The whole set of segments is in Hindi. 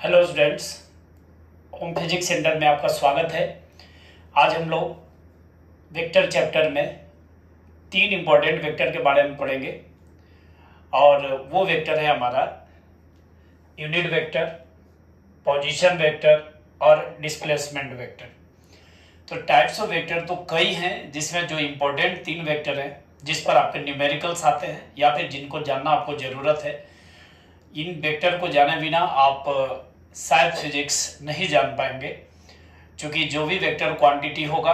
Hello students, home physics centre में आपका स्वागत है। आज हम लोग वेक्टर चैप्टर में 3 इम्पोर्टेंट वेक्टर के बारे में पढ़ेंगे और वो वेक्टर है हमारा यूनिट वेक्टर, पोजीशन वेक्टर और डिस्प्लेसमेंट वेक्टर। तो टाइप्स ऑफ वेक्टर तो कई हैं, जिसमें जो इम्पोर्टेंट 3 वेक्टर हैं जिस पर आपके न्यूमेरिकल्स आते हैं या फिर जिनको जानना आपको ज़रूरत है। इन वेक्टर को जाने बिना आप शायद फिजिक्स नहीं जान पाएंगे, क्योंकि जो भी वेक्टर क्वांटिटी होगा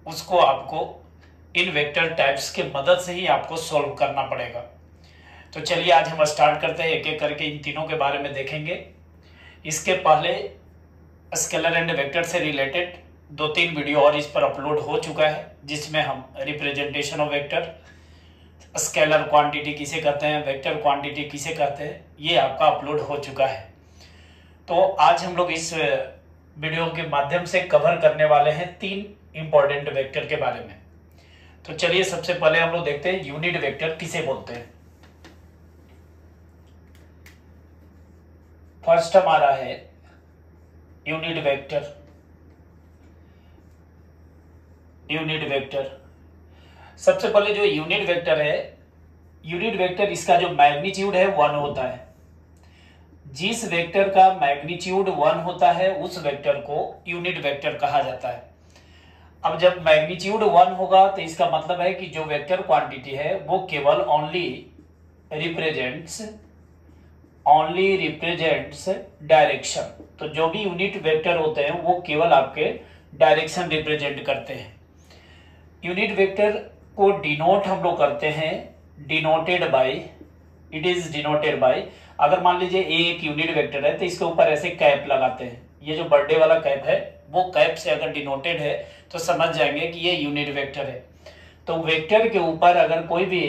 उसको आपको इन वेक्टर टाइप्स के मदद से ही आपको सॉल्व करना पड़ेगा। तो चलिए आज हम स्टार्ट करते हैं, एक एक करके इन तीनों के बारे में देखेंगे। इसके पहले स्केलर एंड वेक्टर से रिलेटेड 2-3 वीडियो और इस पर अपलोड हो चुका है, जिसमें हम representation of vector, scalar quantity किसे कहते हैं, वेक्टर क्वांटिटी किसे कहते हैं, ये आपका अपलोड हो चुका है। तो आज हम लोग इस वीडियो के माध्यम से कवर करने वाले हैं 3 इंपॉर्टेंट वेक्टर के बारे में। तो चलिए सबसे पहले हम लोग देखते हैं यूनिट वेक्टर किसे बोलते हैं। फर्स्ट हमारा है यूनिट वेक्टर। यूनिट वेक्टर सबसे पहले जो यूनिट वेक्टर है, यूनिट वेक्टर इसका जो मैग्नीट्यूड है 1 होता है। जिस वेक्टर का मैग्नीट्यूड 1 होता है उस वेक्टर को यूनिट वेक्टर कहा जाता है। अब जब मैग्नीट्यूड 1 होगा तो इसका मतलब है कि जो वेक्टर क्वांटिटी है वो केवल ओनली रिप्रेजेंट्स डायरेक्शन। तो जो भी यूनिट वेक्टर होते हैं वो केवल आपके डायरेक्शन रिप्रेजेंट करते हैं। यूनिट वेक्टर को डिनोट हम लोग करते हैं denoted by, it is denoted by. अगर मान लीजिए ए एक यूनिट वेक्टर है तो इसके ऊपर ऐसे कैप लगाते हैं। ये जो बर्थडे वाला कैप है वो कैप से अगर डिनोटेड है तो समझ जाएंगे कि ये यूनिट वेक्टर है। तो वेक्टर के ऊपर अगर कोई भी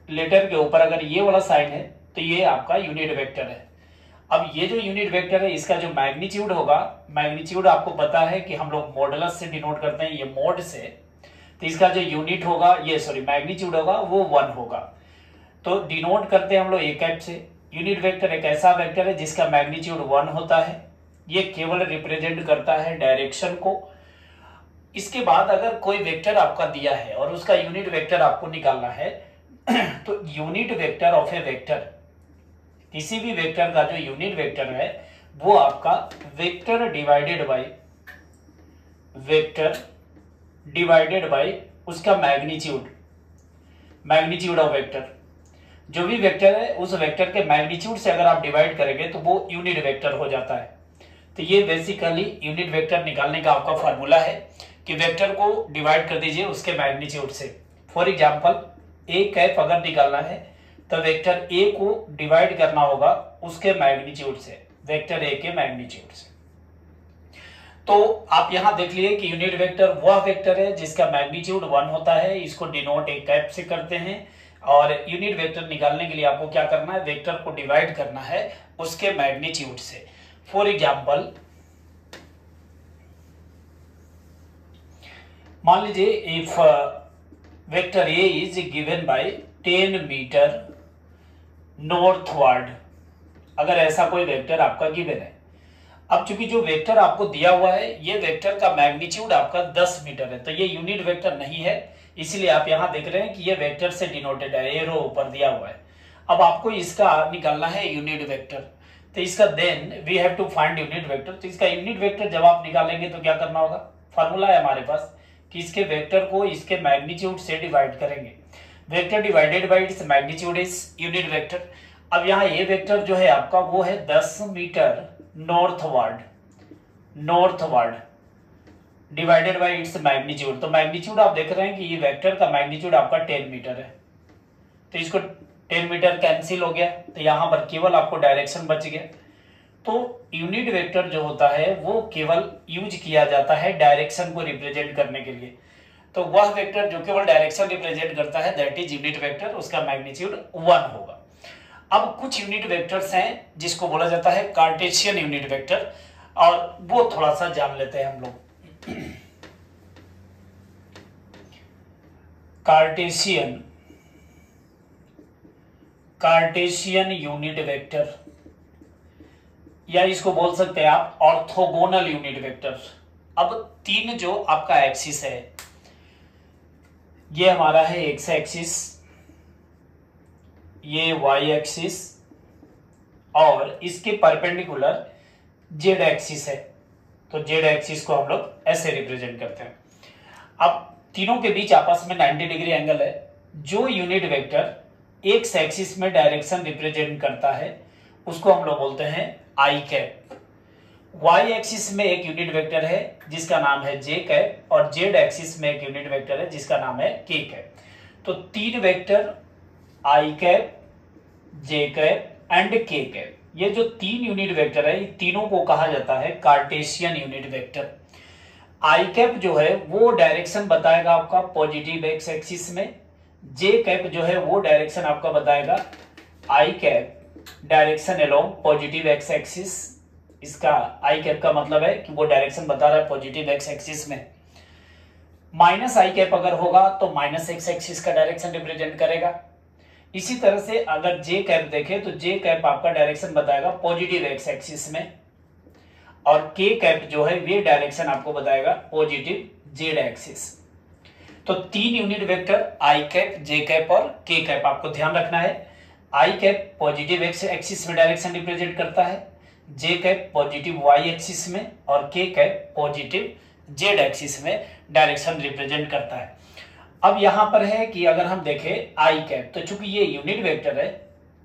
लेटर के ऊपर अगर ये वाला साइन है तो ये आपका यूनिट वेक्टर है। अब ये जो यूनिट वेक्टर है इसका जो मैग्नीट्यूड होगा, मैग्नीट्यूड आपको पता है कि हम लोग मॉडुलस से डिनोट करते हैं, ये मोड से। तो इसका जो यूनिट होगा, मैग्नीट्यूड होगा वो 1 होगा। तो डिनोट करते हैं हम लोग ए कैप से। यूनिट वेक्टर एक ऐसा वेक्टर है जिसका मैग्नीट्यूड 1 होता है। ये केवल रिप्रेजेंट करता है डायरेक्शन को। इसके बाद अगर कोई वेक्टर आपका दिया है और उसका यूनिट वेक्टर आपको निकालना है तो unit vector of A vector, किसी भी वेक्टर का जो यूनिट वेक्टर है वो आपका वेक्टर डिवाइडेड बाय उसका मैग्नीट्यूड ऑफ वेक्टर। जो भी वेक्टर है उस वेक्टर के मैग्नीट्यूड से अगर आप डिवाइड करेंगे तो वो यूनिट वेक्टर हो जाता है। तो ये बेसिकली यूनिट वेक्टर निकालने का आपका फार्मूला है कि वेक्टर को डिवाइड कर दीजिए उसके मैग्नीट्यूड से। फॉर एग्जांपल ए कैप अगर निकालना है तो वेक्टर ए को डिवाइड करना होगा उसके मैग्नीट्यूड से, वेक्टर ए के मैग्नीट्यूड से। तो आप यहां देख लिए कि यूनिट वेक्टर वह वेक्टर है जिसका मैग्नीट्यूड 1 होता है। इसको डिनोट एक कैप से करते हैं और यूनिट वेक्टर निकालने के लिए आपको क्या करना है, वेक्टर को डिवाइड करना है उसके मैग्नीट्यूड से। फॉर एग्जांपल मान लीजिए if vector A is given by 10 metre northward, अगर ऐसा कोई वेक्टर आपका गिवन है। अब चूंकि जो वेक्टर आपको दिया हुआ है ये वेक्टर का मैग्नीट्यूड आपका 10 मीटर है, तो ये यूनिट वेक्टर नहीं है, इसलिए आप यहां देख रहे हैं कि ये वेक्टर से डिनोटेड है, एरो ऊपर दिया हुआ है। अब आपको इसका निकालना है यूनिट वेक्टर, तो इसका then we have to find unit vector. तो इसका यूनिट वेक्टर जब आप निकालेंगे तो क्या करना होगा, फार्मूला है हमारे पास कि इसके वेक्टर को इसके मैग्नीट्यूड से डिवाइड करेंगे। Vector divided by its magnitude is unit vector. अब यहाँ ये वेक्टर जो है आपका वो है 10 metre northward divided by its magnitude. तो मैग्नीट्यूड आप देख रहे हैं कि ये वेक्टर का मैग्नीट्यूड आपका 10 मीटर है। तो इसको 10 मीटर कैंसिल हो गया, तो यहां पर केवल आपको डायरेक्शन बच गया। तो यूनिट वेक्टर जो होता है वो केवल यूज किया जाता है डायरेक्शन को रिप्रेजेंट करने के लिए। तो वह वेक्टर जो केवल डायरेक्शन रिप्रेजेंट करता है दैट इज यूनिट वेक्टर, उसका मैग्नीट्यूड 1 होगा। अब कुछ यूनिट वेक्टर्स हैं जिसको बोला जाता है कार्टेशियन यूनिट वेक्टर, और वो थोड़ा सा जान लेते हैं हम लोग। कार्टेशियन यूनिट वेक्टर या इसको बोल सकते हैं आप ऑर्थोगोनल यूनिट वेक्टर। अब तीन जो आपका एक्सिस है, ये हमारा है एक्स एक्सिस, ये वाई एक्सिस और इसके परपेंडिकुलर जेड एक्सिस है। तो जेड एक्सिस को हम लोग ऐसे रिप्रेजेंट करते हैं। अब तीनों के बीच आपस में 90 डिग्री एंगल है। जो यूनिट वेक्टर एक्स एक्सिस में डायरेक्शन रिप्रेजेंट करता है उसको हम लोग बोलते हैं आई कैप। वाई एक्सिस में एक यूनिट वेक्टर है जिसका नाम है जे कैप और जेड एक्सिस में एक यूनिट वेक्टर है जिसका नाम है के कैप। तो तीन vector I cap, J cap and के कैप, ये जो तीन यूनिट वेक्टर है, ये तीनों को कहा जाता है कार्टेशियन यूनिट वेक्टर। आई कैप जो है वो डायरेक्शन बताएगा आपका पॉजिटिव एक्स एक्सिस में, जे कैप जो है वो डायरेक्शन आपका बताएगा I cap direction along positive X axis. इसका आई कैप का मतलब है कि वो डायरेक्शन बता रहा है पॉजिटिव एक्स एक्सिस में। माइनस आई कैप अगर होगा तो माइनस एक्स एक्सिस का डायरेक्शन रिप्रेजेंट करेगा। इसी तरह से अगर जे कैप देखें तो जे कैप आपका डायरेक्शन बताएगा पॉजिटिव एक्स एक्सिस में और के कैप जो है ये डायरेक्शन आपको बताएगा पॉजिटिव जेड एक्सिस। तो तीन यूनिट वेक्टर आई कैप, जे कैप और के कैप आपको ध्यान रखना है। आई कैप पॉजिटिव एक्स एक्सिस में डायरेक्शन रिप्रेजेंट करता है, जे कैप पॉजिटिव वाई एक्सिस में और के कैप पॉजिटिव जेड एक्सिस में डायरेक्शन रिप्रेजेंट करता है। अब यहां पर है कि अगर हम देखें आई कैप, तो चूंकि ये यूनिट वेक्टर है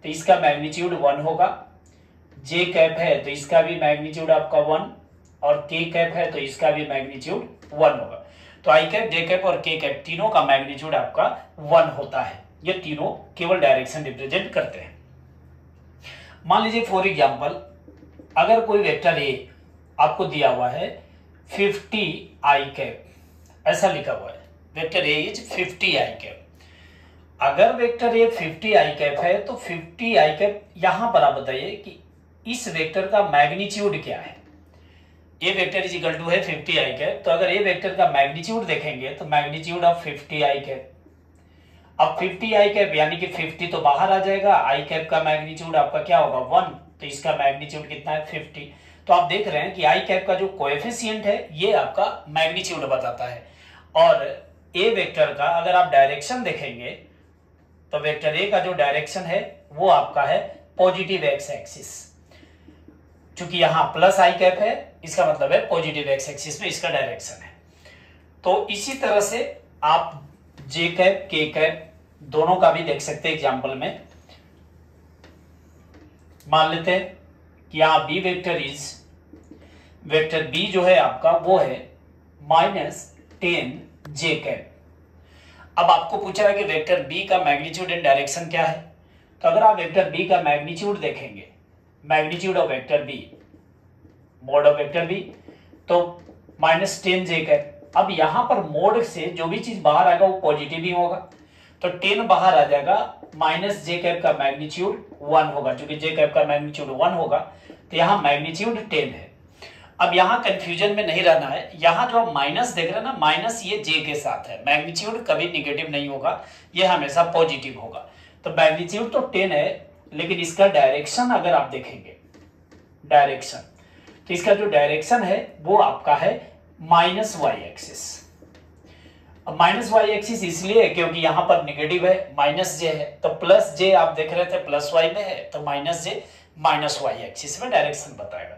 तो इसका मैग्नीट्यूड 1 होगा, जे कैप है तो इसका भी मैग्नीट्यूड आपका 1 और के कैप है तो इसका भी मैग्नीट्यूड 1 होगा। तो आई कैप, जे कैप और के कैप तीनों का मैग्नीट्यूड आपका 1 होता है। ये तीनों केवल डायरेक्शन रिप्रेजेंट करते हैं। मान लीजिए फॉर एग्जांपल अगर कोई वेक्टर ए आपको दिया हुआ है 50 आई कैप, ऐसा लिखा हुआ है vector A is 50 I cap. अगर वेक्टर ए 50 आई कैप है तो 50 आई कैप, यहां पर आप बताइए कि इस वेक्टर का मैग्नीट्यूड क्या है। ए वेक्टर इज इक्वल टू है 50 आई कैप, तो अगर ए वेक्टर का मैग्नीट्यूड देखेंगे तो मैग्नीट्यूड ऑफ 50 आई कैप। अब 50 आई कैप यानी कि 50 तो बाहर आ जाएगा, आई कैप का मैग्नीट्यूड आपका क्या होगा 1, तो इसका मैग्नीट्यूड कितना है 50। तो आप देख रहे हैं कि आई कैप का जो कोएफिशिएंट है ये आपका मैग्नीट्यूड बताता है। और ए वेक्टर का अगर आप डायरेक्शन देखेंगे तो वेक्टर ए का जो डायरेक्शन है वो आपका है पॉजिटिव एक्स एक्सिस। चूंकि यहां प्लस आई कैप है इसका मतलब है पॉजिटिव एक्स एक्सिस में इसका डायरेक्शन है। तो इसी तरह से आप जे कैप, के कैप दोनों का भी देख सकते हैं एग्जांपल में। मान लेते हैं कि यहां B vector is, vector B जो है आपका वो है -10 जे कैप। अब आपको पूछा है कि वेक्टर बी का मैग्नीट्यूड एंड डायरेक्शन क्या है। तो अगर आप वेक्टर बी का मैग्नीट्यूड देखेंगे, magnitude of vector B, mod of vector B, तो -10 जे कैप। अब यहां पर मोड से जो भी चीज बाहर आएगा वो पॉजिटिव ही होगा, तो 10 बाहर आ जाएगा, माइनस जे कैप का मैग्नीट्यूड 1 होगा। क्योंकि जे कैप का मैग्नीट्यूड 1 होगा तो यहां मैग्नीट्यूड 10 है। अब यहां कंफ्यूजन में नहीं रहना है, यहां जो आप माइनस देख रहे हैं ना, माइनस ये जे के साथ है, मैग्नीट्यूड कभी निगेटिव नहीं होगा, ये हमेशा पॉजिटिव होगा। तो मैग्नीट्यूड तो 10 है लेकिन इसका डायरेक्शन अगर आप देखेंगे, डायरेक्शन, तो इसका जो डायरेक्शन है वो आपका है माइनस वाई एक्सिस। अब माइनस वाई एक्सिस इसलिए है क्योंकि यहां पर निगेटिव है, माइनस जे है, तो प्लस जे आप देख रहे थे प्लस वाई में है, तो माइनस जे माइनस वाई एक्सिस में डायरेक्शन बताएगा।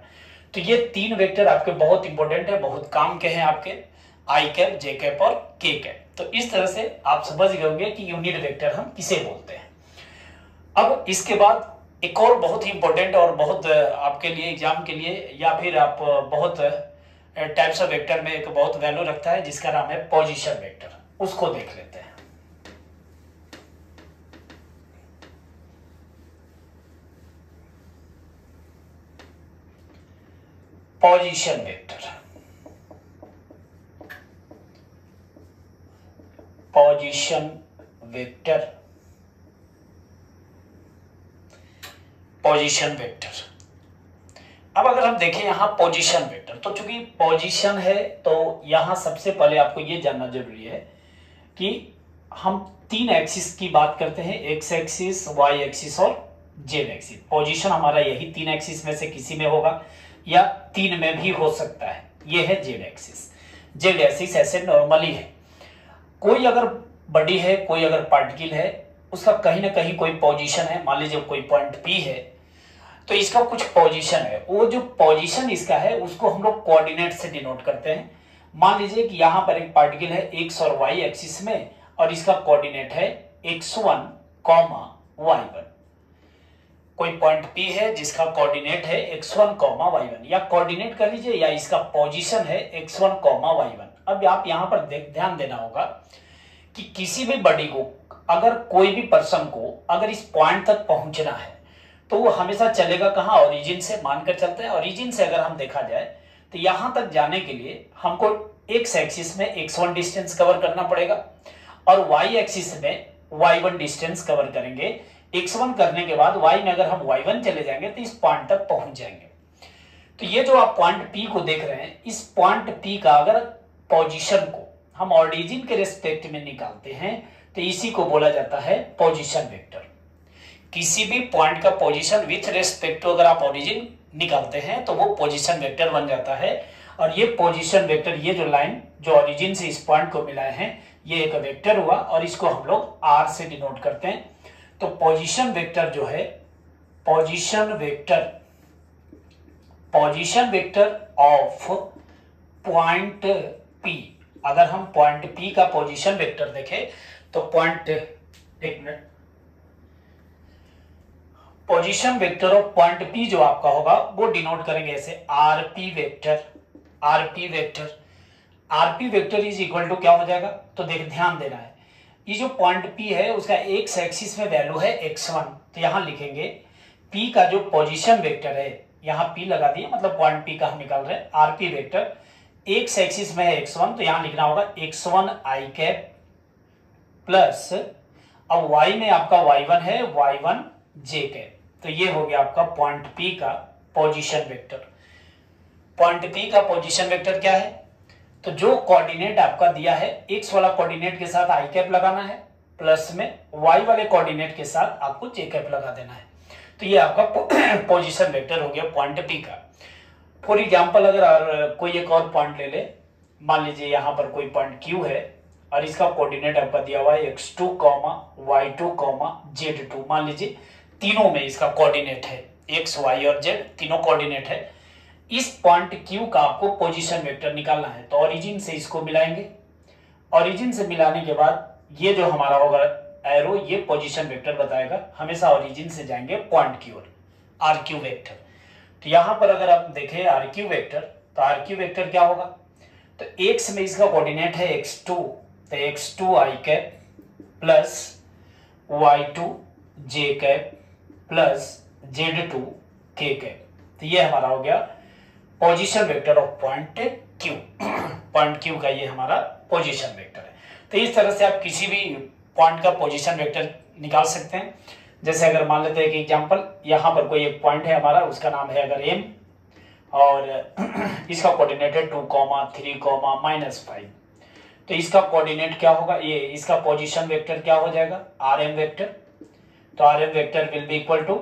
तो ये तीन वेक्टर आपके बहुत इंपॉर्टेंट है, बहुत काम के हैं आपके, आई कैप, जे कैप और के कैप। तो इस तरह से आप समझ गए होंगे कि यूनिट वेक्टर हम किसे बोलते हैं। अब इसके बाद एक और बहुत ही इंपॉर्टेंट और बहुत आपके लिए एग्जाम के लिए या फिर आप बहुत टाइप्स ऑफ वेक्टर में एक बहुत वैल्यू रखता है जिसका नाम है पोजीशन वेक्टर, उसको देख लेते हैं। Position vector, position vector, position vector. अब अगर हम देखें यहां पोजीशन वेक्टर, तो चूंकि पोजीशन है तो यहां सबसे पहले आपको यह जानना जरूरी है कि हम तीन एक्सिस की बात करते हैं, एक्स एक्सिस, वाई एक्सिस और जेड एक्सिस। पोजीशन हमारा यही 3 एक्सिस में से किसी में होगा या 3 में भी हो सकता है। ये है जेड एक्सिस। जेड एक्सिस ऐसे नॉर्मली है। कोई अगर बॉडी है, कोई अगर पार्टिकल है, उसका कहीं ना कहीं कोई पोजीशन है। मान लीजिए कोई पॉइंट पी है तो इसका कुछ पोजीशन है। वो जो पोजीशन इसका है उसको हम लोग कोऑर्डिनेट से डिनोट करते हैं। मान लीजिए कि यहाँ पर एक पार्टिकल है एक्स और वाई एक्सिस में और इसका कोऑर्डिनेट है x1, y1। कोई पॉइंट P है जिसका कोऑर्डिनेट है x1, y1, या कोऑर्डिनेट कर लीजिए या इसका पोजीशन है x1, y1। अब आप यहाँ पर ध्यान देना होगा कि किसी भी बॉडी को, अगर कोई भी पर्सन को अगर इस पॉइंट तक पहुंचना है तो वो हमेशा चलेगा कहाँ? ओरिजिन से। मानकर चलते हैं ओरिजिन से अगर हम देखा जाए तो यहां तक जाने के लिए हमको एक्स एक्सिस में x1 डिस्टेंस कवर करना पड़ेगा और y एक्सिस में y1 डिस्टेंस कवर करेंगे। x1 करने के बाद y में अगर हम y1 चले जाएंगे तो इस पॉइंट तक पहुंच जाएंगे। तो ये जो आप पॉइंट P को देख रहे हैं, इस पॉइंट P का अगर पोजीशन को हम ओरिजिन के रेस्पेक्ट में निकालते हैं तो इसी को बोला जाता है पोजीशन वेक्टर। किसी भी पॉइंट का पोजीशन विथ रेस्पेक्ट टू अगर आप ओरिजिन निकालते हैं तो वो पोजीशन वेक्टर बन जाता है। और ये पोजीशन वेक्टर, ये जो लाइन जो ओरिजिन से इस पॉइंट को मिलाए हैं, ये एक वेक्टर हुआ और इसको हम लोग आर से डिनोट करते हैं। तो पोजीशन वेक्टर जो है, position vector of point P, अगर हम पॉइंट P का पोजीशन वेक्टर देखें तो position vector of point P जो आपका होगा वो डिनोट करेंगे ऐसे RP vector is equal to क्या हो जाएगा? तो ध्यान देना है, ये जो पॉइंट P है उसका एक्स एक्सिस में वैल्यू है x1। तो यहां लिखेंगे P का जो पोजीशन वेक्टर है, यहां P लगा दिए, मतलब पॉइंट P का हम निकाल रहे हैं। आरपी वेक्टर एक्स एक्सिस में है x1, तो यहां लिखना होगा x1 i कैप प्लस, अब y में आपका y1 है y1 j कैप। तो ये हो गया आपका पॉइंट P का पोजीशन वेक्टर। पॉइंट P का पोजीशन वेक्टर क्या है? तो जो कोऑर्डिनेट आपका दिया है, x वाला कोऑर्डिनेट के साथ i कैप लगाना है, प्लस में y वाले कोऑर्डिनेट के साथ आपको j कैप लगा देना है। तो ये आपका पोजीशन वेक्टर हो गया पॉइंट P का। फॉर एग्जांपल अगर कोई एक और पॉइंट ले ले, मान लीजिए यहाँ पर कोई पॉइंट Q है और इसका कोऑर्डिनेट आपका दिया हुआ है x2, y2, z2। मान लीजिए तीनों में इसका कोऑर्डिनेट है, x, y और z तीनों कोऑर्डिनेट है। इस पॉइंट Q का आपको पोजीशन वेक्टर निकालना है, तो ओरिजिन से इसको मिलाएंगे। ओरिजिन से मिलाने के बाद ये जो हमारा होगा एरो, ये पोजीशन वेक्टर बताएगा। हमेशा ओरिजिन से जाएंगे पॉइंट की ओर, आर क्यू वेक्टर। तो यहां पर अगर आप देखें आर क्यू वेक्टर, तो आर क्यू वेक्टर क्या होगा? तो x में इसका कोऑर्डिनेट है x2, तो x2 i cap plus y2 j cap plus z2 k cap. तो ये हमारा हो गया position vector of point Q। Point Q का ये हमारा पोजीशन वेक्टर है। तो इस तरह से आप किसी भी पॉइंट का पोजीशन वेक्टर निकाल सकते हैं। जैसे अगर मान लेते हैं कि एग्जांपल, यहाँ पर कोई एक पॉइंट है हमारा, उसका नाम है अगर M और इसका कोऑर्डिनेट है 2, 3, -5। तो इसका कोऑर्डिनेट क्या होगा? ये इसका पोजीशन वेक्टर क्या हो जाएगा? RM vector. तो RM vector will be equal to,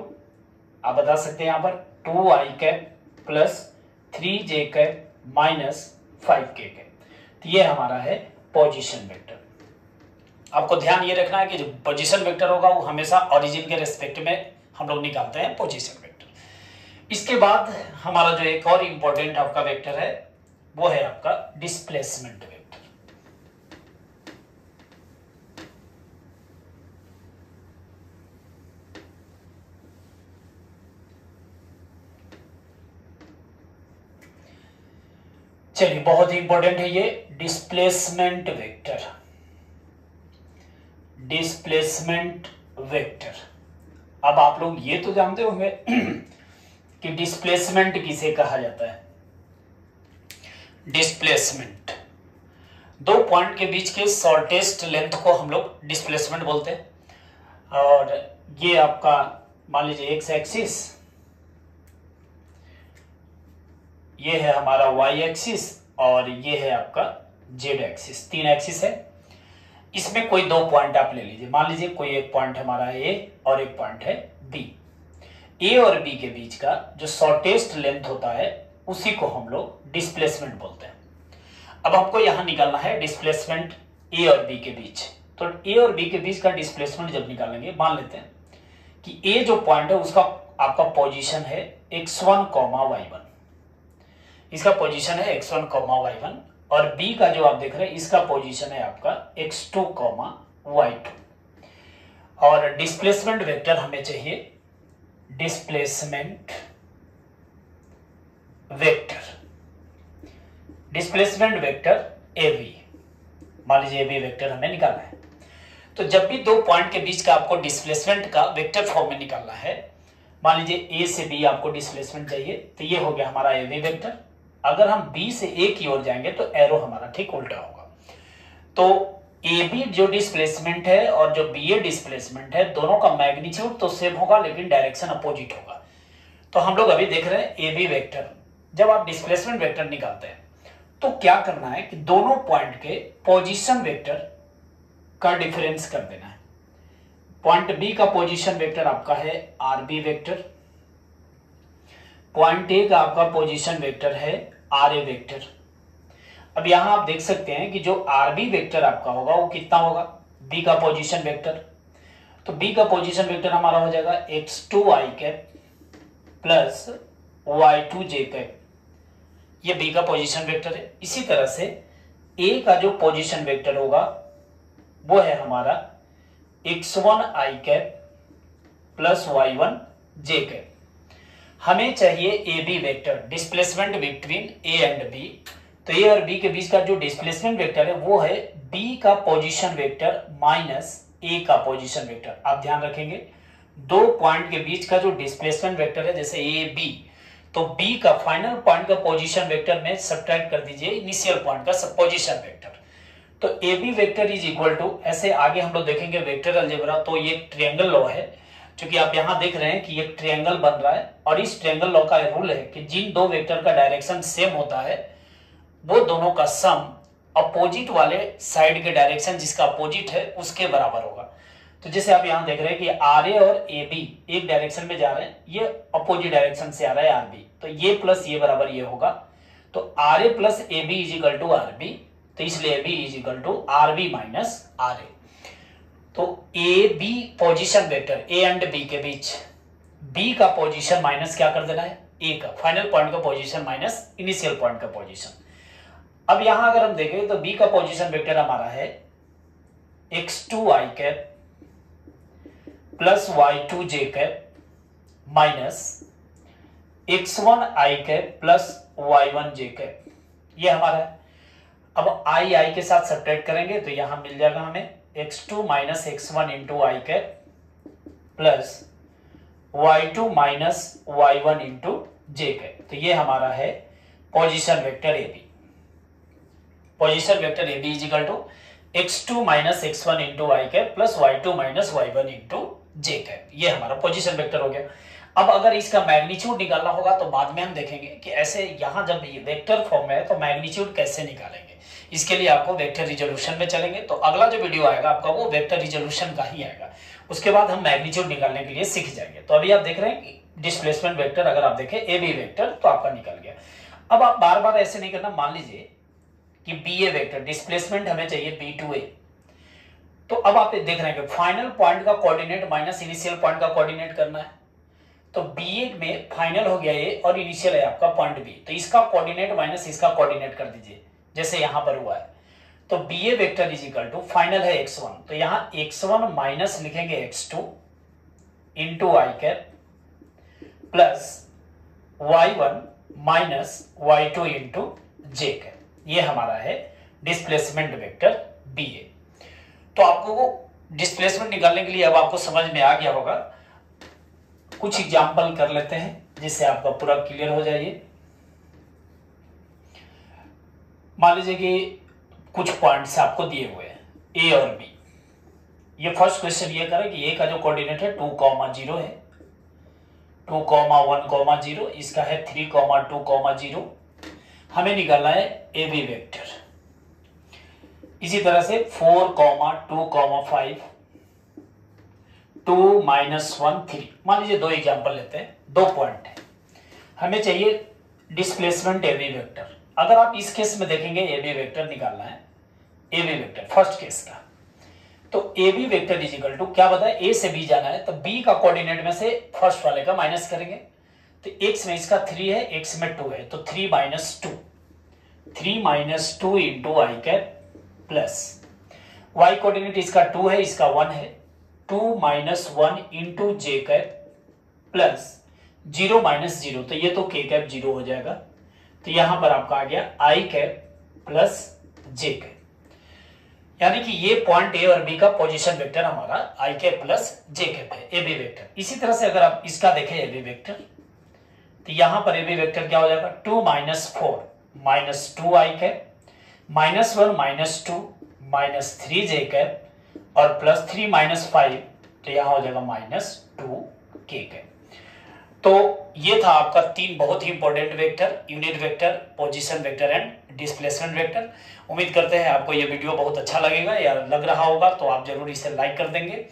आप बता सकते हैं यहाँ पर 2i cap plus 3j cap -5k cap. तो ये हमारा है पोजीशन वेक्टर। आपको ध्यान ये रखना है कि जो पोजीशन वेक्टर होगा वो हमेशा ओरिजिन के रेस्पेक्ट में हम लोग निकालते हैं पोजीशन वेक्टर। इसके बाद हमारा जो एक और इंपॉर्टेंट आपका वेक्टर है वो है आपका डिस्प्लेसमेंट वेक्टर। चलिए, बहुत ही इंपॉर्टेंट है ये डिस्प्लेसमेंट वेक्टर। डिस्प्लेसमेंट वेक्टर, अब आप लोग ये तो जानते होंगे कि डिस्प्लेसमेंट किसे कहा जाता है। डिस्प्लेसमेंट, दो पॉइंट के बीच के शॉर्टेस्ट लेंथ को हम लोग डिस्प्लेसमेंट बोलते हैं। और ये आपका मान लीजिए एक्स एक्सिस, ये है हमारा y एक्सिस और ये है आपका z एक्सिस। 3 एक्सिस है। इसमें कोई दो पॉइंट आप ले लीजिए। मान लीजिए कोई एक पॉइंट हमारा A और एक पॉइंट है B। ए और बी के बीच का जो शॉर्टेस्ट लेंथ होता है उसी को हम लोग डिस्प्लेसमेंट बोलते हैं। अब हमको यहां निकालना है डिस्प्लेसमेंट ए और बी के बीच। तो ए और बी के बीच का डिस्प्लेसमेंट जब निकालेंगे, मान लेते हैं कि ए जो पॉइंट है उसका आपका पोजीशन है x1, y1, इसका पोजीशन है x1, y1, और बी का जो आप देख रहे हैं इसका पोजीशन है आपका x2, y2। और डिस्प्लेसमेंट वेक्टर हमें चाहिए डिस्प्लेसमेंट वेक्टर ए बी। मान लीजिए ए बी वेक्टर हमें निकालना है। तो जब भी दो पॉइंट के बीच का आपको डिस्प्लेसमेंट का वेक्टर फॉर्म में निकालना है, मान लीजिए ए से बी आपको डिस्प्लेसमेंट चाहिए, तो ये हो गया हमारा ए बी वेक्टर। अगर हम बी से ए की ओर जाएंगे तो एरो हमारा ठीक उल्टा होगा। तो ए बी जो डिस्प्लेसमेंट है और जो बी ए डिस्प्लेसमेंट है, दोनों का मैग्नीट्यूड तो सेम होगा लेकिन डायरेक्शन अपोजिट होगा। तो हम लोग अभी देख रहे हैं ए बी वेक्टर। जब आप डिस्प्लेसमेंट वेक्टर निकालते हैं तो क्या करना है कि दोनों पॉइंट के पोजीशन वेक्टर का डिफरेंस कर देना है। पॉइंट बी का पोजीशन वेक्टर आपका है R B vector, point A का आपका पोजीशन वेक्टर है आर ए वेक्टर। अब यहां आप देख सकते हैं कि जो आर बी वेक्टर आपका होगा वो कितना होगा, बी का पोजीशन वेक्टर। तो बी का पोजीशन वेक्टर हमारा हो जाएगा x2 i cap plus y2 j cap, ये बी का पोजीशन वेक्टर है। इसी तरह से ए का जो पोजीशन वेक्टर होगा वो है हमारा x1 i cap plus y1 j cap. हमें चाहिए A B vector, displacement between A and B. तो ए और बी के बीच का जो डिस्प्लेसमेंट वेक्टर है वो है बी का पोजीशन वेक्टर माइनस ए का पोजीशन वेक्टर। आप ध्यान रखेंगे दो पॉइंट के बीच का जो डिस्प्लेसमेंट वेक्टर है, जैसे ए बी, तो बी का फाइनल पॉइंट का पोजीशन वेक्टर में सब्ट्रैक्ट कर दीजिए इनिशियल पॉइंट का पोजीशन वेक्टर। तो A B vector is equal to, ऐसे आगे हम लोग देखेंगे वेक्टर अलजेब्रा, तो ये ट्रायंगल लॉ है। क्योंकि आप यहां देख रहे हैं कि एक ट्रायंगल बन रहा है और इस ट्रायंगल लॉ का रूल है कि जिन दो वेक्टर का डायरेक्शन सेम होता है वो दोनों का सम अपोजिट वाले साइड के डायरेक्शन जिसका अपोजिट है उसके बराबर होगा। तो जैसे आप यहां देख रहे हैं कि आर ए और ए बी एक डायरेक्शन में जा रहे हैं, ये अपोजिट डायरेक्शन से आ रहा है आर बी, तो ये प्लस ये बराबर ये होगा। तो R A plus A B is equal to R B, तो इसलिए A B is equal to R B minus R A. तो A B position vector A and B के बीच बी का पोजीशन माइनस क्या कर देना है, ए का फाइनल पॉइंट का पोजीशन माइनस इनिशियल पॉइंट का पोजीशन। अब यहां अगर हम देखें तो बी का पोजीशन वेक्टर हमारा है x2 i cap plus y2 j cap minus x1 i cap plus y1 j cap, ये हमारा है। अब i के साथ सब्ट्रैक्ट करेंगे तो यहां मिल जाएगा हमें x2 minus x1 into I cap plus y2 minus y1 into j cap. तो ये हमारा है position vector A B. Position vector A B is equal to x2 minus x1 into I cap plus y2 minus y1 into j cap, ये हमारा पोजीशन वेक्टर हो गया। अब अगर इसका मैग्नीट्यूड निकालना होगा तो बाद में हम देखेंगे कि ऐसे यहां जब ये वेक्टर फॉर्म में है तो मैग्नीट्यूड कैसे निकालेंगे। इसके लिए आपको वेक्टर रिजोल्यूशन में चलेंगे, तो अगला जो वीडियो आएगा आपका वो वेक्टर रिजोल्यूशन का ही आएगा। उसके बाद हम मैग्नीट्यूड निकालने के लिए सीख जाएंगे। तो अभी आप देख रहे हैं कि डिस्प्लेसमेंट वेक्टर अगर आप देखें ए बी वेक्टर तो आपका निकल गया। अब आप बार बार ऐसे नहीं करना, मान लीजिए कि बी ए वेक्टर डिस्प्लेसमेंट हमें चाहिए बी टू ए, तो अब आप देख रहे हैं कि फाइनल पॉइंट का कोऑर्डिनेट माइनस इनिशियल पॉइंट का कोऑर्डिनेट करना है। तो बी ए में फाइनल हो गया ए और इनिशियल है आपका पॉइंट बी, तो इसका कोऑर्डिनेट माइनस इसका कोऑर्डिनेट कर दीजिए जैसे यहां पर हुआ है। तो B A vector is equal to final है x1, तो यहां x1 माइनस लिखेंगे x2 into I cap plus y1 minus y2 into J cap, ये हमारा है डिस्प्लेसमेंट वेक्टर बी ए। तो आपको डिस्प्लेसमेंट निकालने के लिए अब आपको समझ में आ गया होगा। कुछ एग्जांपल कर लेते हैं जिससे आपका पूरा क्लियर हो जाए। मान लीजिए कि कुछ पॉइंट्स आपको दिए हुए हैं ए और बी। ये फर्स्ट क्वेश्चन ये करें कि ए का जो कोऑर्डिनेट है 2,0 है, 2,1,0, इसका है 3,2,0। हमें निकालना है ए बी वेक्टर। इसी तरह से 4,2,5, 2 माइनस 1 3। मान लीजिए दो एग्जाम्पल लेते हैं, 2 पॉइंट है, हमें चाहिए डिस्प्लेसमेंट ए बी वेक्टर। अगर आप इस केस में देखेंगे ए बी वेक्टर निकालना है, A B vector first case का, तो A B vector is equal to क्या बताया, ए से बी जाना है तो बी का कोऑर्डिनेट में से फर्स्ट वाले का माइनस करेंगे। तो एक्स में इसका 3 है, एक्स में 2 है, तो 3 minus 2, 3 minus 2 into I cap plus Y coordinate इसका 2 है, इसका 1 है, 2 minus 1 into J cap plus 0 minus 0, तो ये तो के कैप 0 हो जाएगा। तो यहां पर आपका आ गया आई कैप प्लस जे कैप, यानी कि ये पॉइंट ए और बी का पोजीशन वेक्टर हमारा आई कैप प्लस जे कैप है, ए बी वेक्टर। इसी तरह से अगर आप इसका देखें ए बी वेक्टर, तो यहां पर ए बी वेक्टर क्या हो जाएगा, 2 माइनस 4 माइनस 2 आई कैप माइनस 1 माइनस 2 माइनस 3 जे कैप और प्लस 3 माइनस 5, तो यहां हो जाएगा माइनस 2 के कैप। तो ये था आपका 3 बहुत ही important vector, unit vector, position vector and displacement vector. उम्मीद करते हैं आपको ये वीडियो बहुत अच्छा लगेगा या लग रहा होगा, तो आप जरूर इसे लाइक कर देंगे।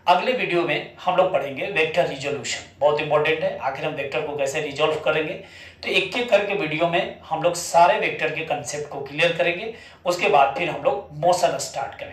अगले वीडियो में हम लोग पढ़ेंगे वेक्टर रिजोल्यूशन, बहुत इंपॉर्टेंट है, आखिर हम वेक्टर को कैसे रिजोल्व करेंगे। तो एक एक करके वीडियो में हम लोग सारे वेक्टर के कंसेप्ट को क्लियर करेंगे, उसके बाद फिर हम लोग मोशन स्टार्ट करेंगे।